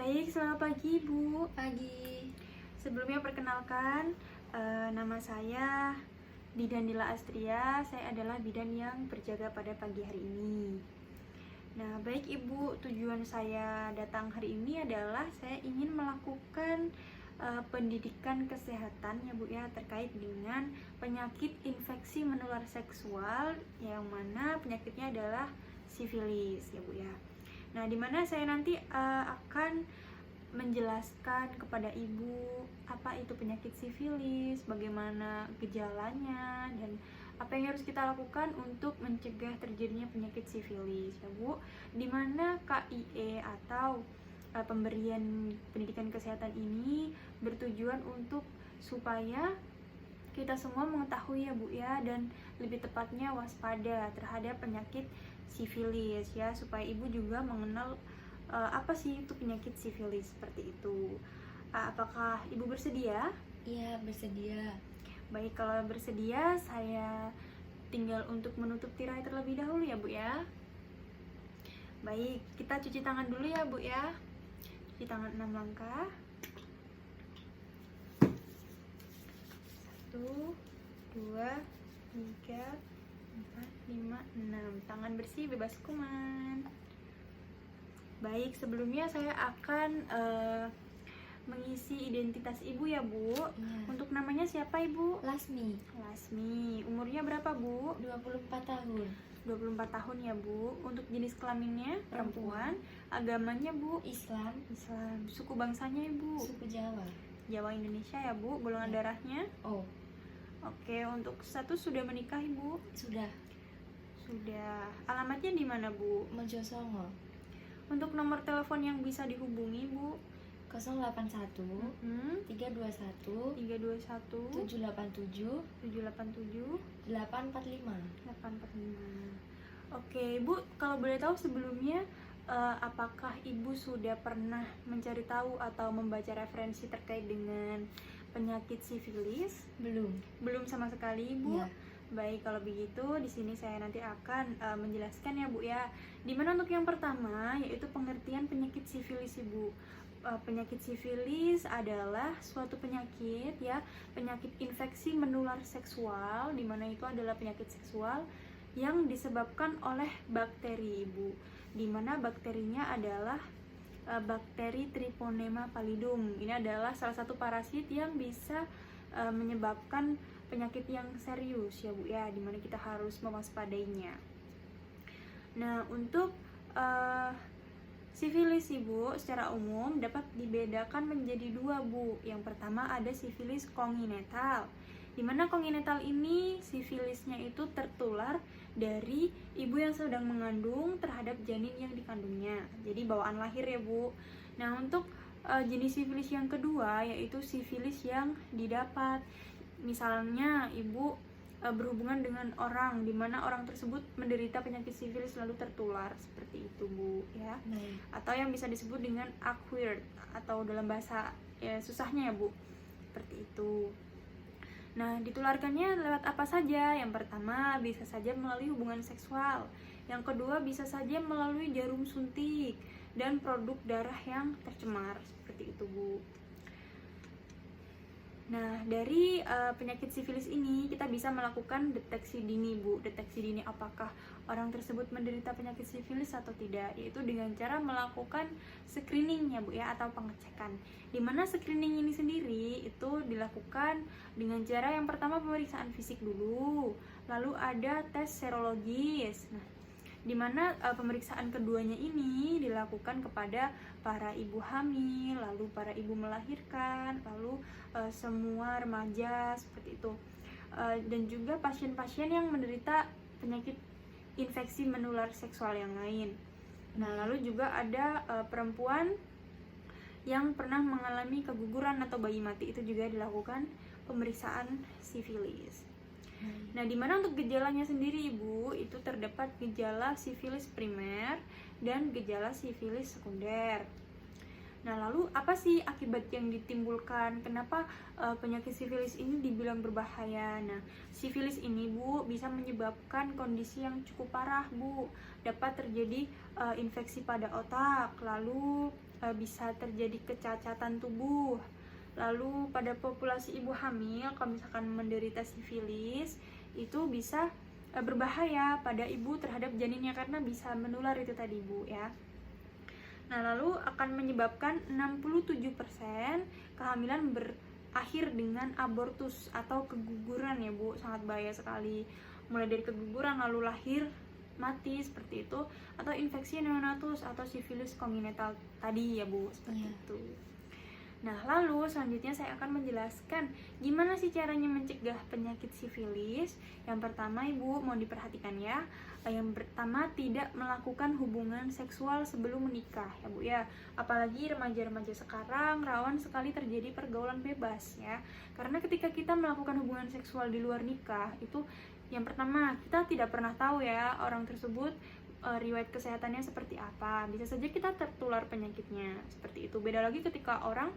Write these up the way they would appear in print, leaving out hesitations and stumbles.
Baik, selamat pagi Bu. Pagi. Sebelumnya perkenalkan, nama saya Bidan Dila Astria. Saya adalah bidan yang berjaga pada pagi hari ini. Nah, baik Ibu, tujuan saya datang hari ini adalah saya ingin melakukan pendidikan kesehatan ya Bu ya, terkait dengan penyakit infeksi menular seksual, yang mana penyakitnya adalah sifilis ya Bu ya. Nah, dimana saya nanti akan menjelaskan kepada ibu apa itu penyakit sifilis, bagaimana gejalanya, dan apa yang harus kita lakukan untuk mencegah terjadinya penyakit sifilis ya Bu. Dimana KIE atau pemberian pendidikan kesehatan ini bertujuan untuk supaya kita semua mengetahui ya Bu ya, dan lebih tepatnya waspada terhadap penyakit sifilis ya, supaya ibu juga mengenal apa sih itu penyakit sifilis seperti itu. Apakah ibu bersedia? Iya, bersedia. Baik, kalau bersedia saya tinggal untuk menutup tirai terlebih dahulu ya Bu ya. Baik, kita cuci tangan dulu ya Bu ya. Cuci tangan 6 langkah. 1, 2, 3, 4, 5, 6. Tangan bersih, bebas kuman. Baik, sebelumnya saya akan mengisi identitas ibu ya Bu. Iya. Untuk namanya siapa Ibu? Lasmi, Lasmi. Umurnya berapa Bu? 24 tahun. 24 tahun ya Bu. Untuk jenis kelaminnya perempuan. Agamanya Bu? Islam, Islam. Suku bangsanya Ibu? suku Jawa. Jawa Indonesia ya Bu. Golongan Ya. darahnya? Oh, Oke, untuk status sudah menikah Ibu? sudah. Sudah. Alamatnya di mana Bu? Mojosongo. Untuk nomor telepon yang bisa dihubungi Bu? 081 321 321 787 787 845. 845. Oke, Bu, kalau boleh tahu sebelumnya apakah Ibu sudah pernah mencari tahu atau membaca referensi terkait dengan penyakit sifilis? Belum. Belum sama sekali, Bu. Iya. Baik, kalau begitu di sini saya nanti akan menjelaskan ya Bu ya. Dimana untuk yang pertama yaitu pengertian penyakit sifilis Ibu. Penyakit sifilis adalah suatu penyakit ya, penyakit infeksi menular seksual, dimana itu adalah penyakit seksual yang disebabkan oleh bakteri Ibu. Dimana bakterinya adalah bakteri Treponema pallidum. Ini adalah salah satu parasit yang bisa menyebabkan penyakit yang serius ya Bu ya, dimana kita harus mewaspadainya. Nah, untuk sifilis Ibu secara umum dapat dibedakan menjadi dua Bu. Yang pertama ada sifilis kongenital, dimana kongenital ini sifilisnya itu tertular dari ibu yang sedang mengandung terhadap janin yang dikandungnya, jadi bawaan lahir ya Bu. Nah, untuk jenis sifilis yang kedua yaitu sifilis yang didapat, misalnya ibu berhubungan dengan orang di mana orang tersebut menderita penyakit sifilis lalu tertular, seperti itu Bu ya. Baik. Atau yang bisa disebut dengan acquired, atau dalam bahasa susahnya ya Bu, seperti itu. Nah, ditularkannya lewat apa saja? Yang pertama bisa saja melalui hubungan seksual, yang kedua bisa saja melalui jarum suntik dan produk darah yang tercemar, seperti itu Bu. Nah, dari penyakit sifilis ini kita bisa melakukan deteksi dini Bu. Deteksi dini apakah orang tersebut menderita penyakit sifilis atau tidak, yaitu dengan cara melakukan screening ya Bu ya, atau pengecekan. Dimana screening ini sendiri itu dilakukan dengan cara yang pertama pemeriksaan fisik dulu, lalu ada tes serologis. Nah, dimana pemeriksaan keduanya ini dilakukan kepada para ibu hamil, lalu para ibu melahirkan, lalu semua remaja seperti itu, dan juga pasien-pasien yang menderita penyakit infeksi menular seksual yang lain. Nah, lalu juga ada perempuan yang pernah mengalami keguguran atau bayi mati, itu juga dilakukan pemeriksaan sifilis. Nah, dimana untuk gejalanya sendiri Ibu, itu terdapat gejala sifilis primer dan gejala sifilis sekunder. Nah, lalu apa sih akibat yang ditimbulkan? Kenapa penyakit sifilis ini dibilang berbahaya? Nah, sifilis ini, Bu, bisa menyebabkan kondisi yang cukup parah, Bu. Dapat terjadi infeksi pada otak, lalu bisa terjadi kecacatan tubuh. Lalu pada populasi ibu hamil, kalau misalkan menderita sifilis, itu bisa berbahaya pada ibu terhadap janinnya karena bisa menular itu tadi, Bu, ya. Nah, lalu akan menyebabkan 67% kehamilan berakhir dengan abortus atau keguguran ya, Bu. Sangat bahaya sekali. Mulai dari keguguran lalu lahir mati seperti itu, atau infeksi neonatus atau sifilis kongenital tadi ya, Bu, seperti itu. Nah, lalu selanjutnya saya akan menjelaskan gimana sih caranya mencegah penyakit sifilis. Yang pertama, Ibu, mau diperhatikan ya. Yang pertama, tidak melakukan hubungan seksual sebelum menikah ya, Bu ya. Apalagi remaja-remaja sekarang rawan sekali terjadi pergaulan bebas ya. Karena ketika kita melakukan hubungan seksual di luar nikah, itu yang pertama, kita tidak pernah tahu ya orang tersebut riwayat kesehatannya seperti apa. Bisa saja kita tertular penyakitnya seperti itu. Beda lagi ketika orang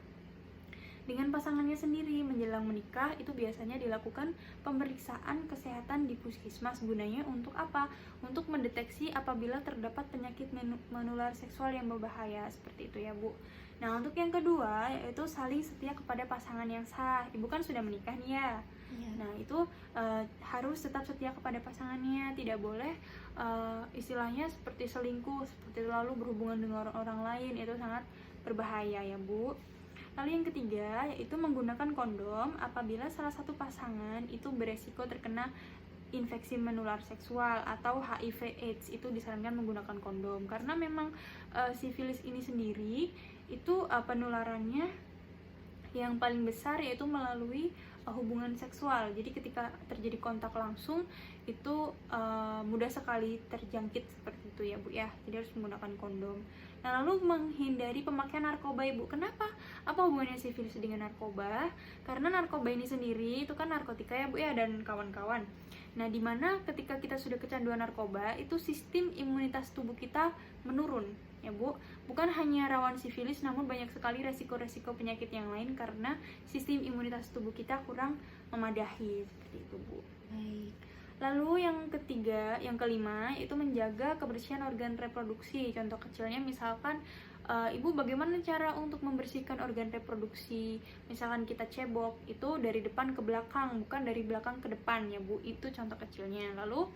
dengan pasangannya sendiri menjelang menikah, itu biasanya dilakukan pemeriksaan kesehatan di puskesmas. Gunanya untuk apa? Untuk mendeteksi apabila terdapat penyakit menular seksual yang berbahaya seperti itu ya, Bu. Nah, untuk yang kedua yaitu saling setia kepada pasangan yang sah. Ibu kan sudah menikah nih ya. Nah, itu harus tetap setia kepada pasangannya, tidak boleh istilahnya seperti selingkuh, seperti lalu berhubungan dengan orang lain. Itu sangat berbahaya ya, Bu. Lalu yang ketiga yaitu menggunakan kondom apabila salah satu pasangan itu beresiko terkena infeksi menular seksual atau HIV/AIDS. Itu disarankan menggunakan kondom karena memang sifilis ini sendiri itu penularannya yang paling besar yaitu melalui hubungan seksual. Jadi ketika terjadi kontak langsung itu mudah sekali terjangkit seperti itu ya, Bu ya. Jadi harus menggunakan kondom. Nah, lalu menghindari pemakaian narkoba, Ibu. Kenapa? Apa hubungannya sifilis dengan narkoba? Karena narkoba ini sendiri itu kan narkotika ya, Bu ya, dan kawan-kawan. Nah, dimana ketika kita sudah kecanduan narkoba, itu sistem imunitas tubuh kita menurun ya, Bu. Bukan hanya rawan sifilis, namun banyak sekali resiko-resiko penyakit yang lain karena sistem imunitas tubuh kita kurang memadahi seperti itu, Bu. Baik. Lalu yang ketiga, yang kelima itu menjaga kebersihan organ reproduksi. Contoh kecilnya misalkan Ibu bagaimana cara untuk membersihkan organ reproduksi? Misalkan kita cebok itu dari depan ke belakang, bukan dari belakang ke depan ya, Bu. Itu contoh kecilnya. Lalu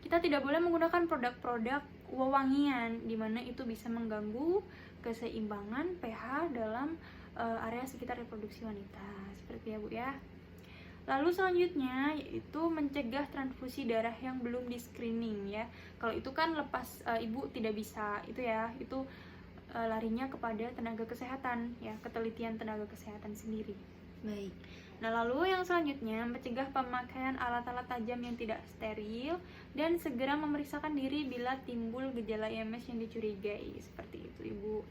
kita tidak boleh menggunakan produk-produk wewangian di mana itu bisa mengganggu keseimbangan pH dalam area sekitar reproduksi wanita. Seperti ya, Bu ya. Lalu selanjutnya yaitu mencegah transfusi darah yang belum di screening ya. Kalau itu kan lepas ibu tidak bisa itu ya, itu larinya kepada tenaga kesehatan ya, ketelitian tenaga kesehatan sendiri. Baik. Nah, lalu yang selanjutnya mencegah pemakaian alat-alat tajam yang tidak steril dan segera memeriksakan diri bila timbul gejala IMS yang dicurigai. Seperti itu, Ibu.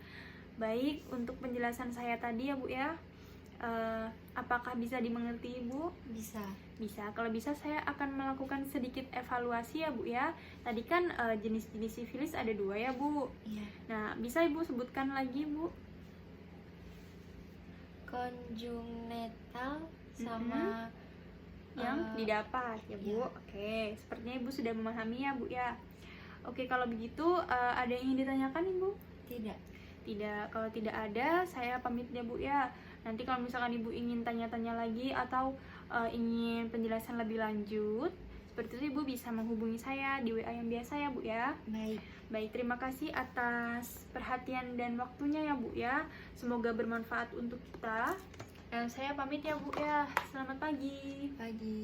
Baik, untuk penjelasan saya tadi ya, Bu ya. Apakah bisa dimengerti, Ibu? Bisa. Bisa. Kalau bisa saya akan melakukan sedikit evaluasi ya, Bu ya. Tadi kan jenis-jenis sifilis ada 2 ya, Bu. Iya. Nah, bisa Ibu sebutkan lagi, Bu? Konjungnetal sama yang didapat ya, Bu. Iya. Oke, sepertinya Ibu sudah memahami ya, Bu ya. Oke, kalau begitu ada yang ingin ditanyakan, Ibu? Tidak. Tidak. Kalau tidak ada, saya pamit ya, Bu ya. Nanti kalau misalkan Ibu ingin tanya-tanya lagi atau ingin penjelasan lebih lanjut, seperti itu Ibu bisa menghubungi saya di WA yang biasa ya, Bu ya. Baik. Baik, terima kasih atas perhatian dan waktunya ya, Bu ya. Semoga bermanfaat untuk kita. Dan saya pamit ya, Bu ya. Selamat pagi. Pagi.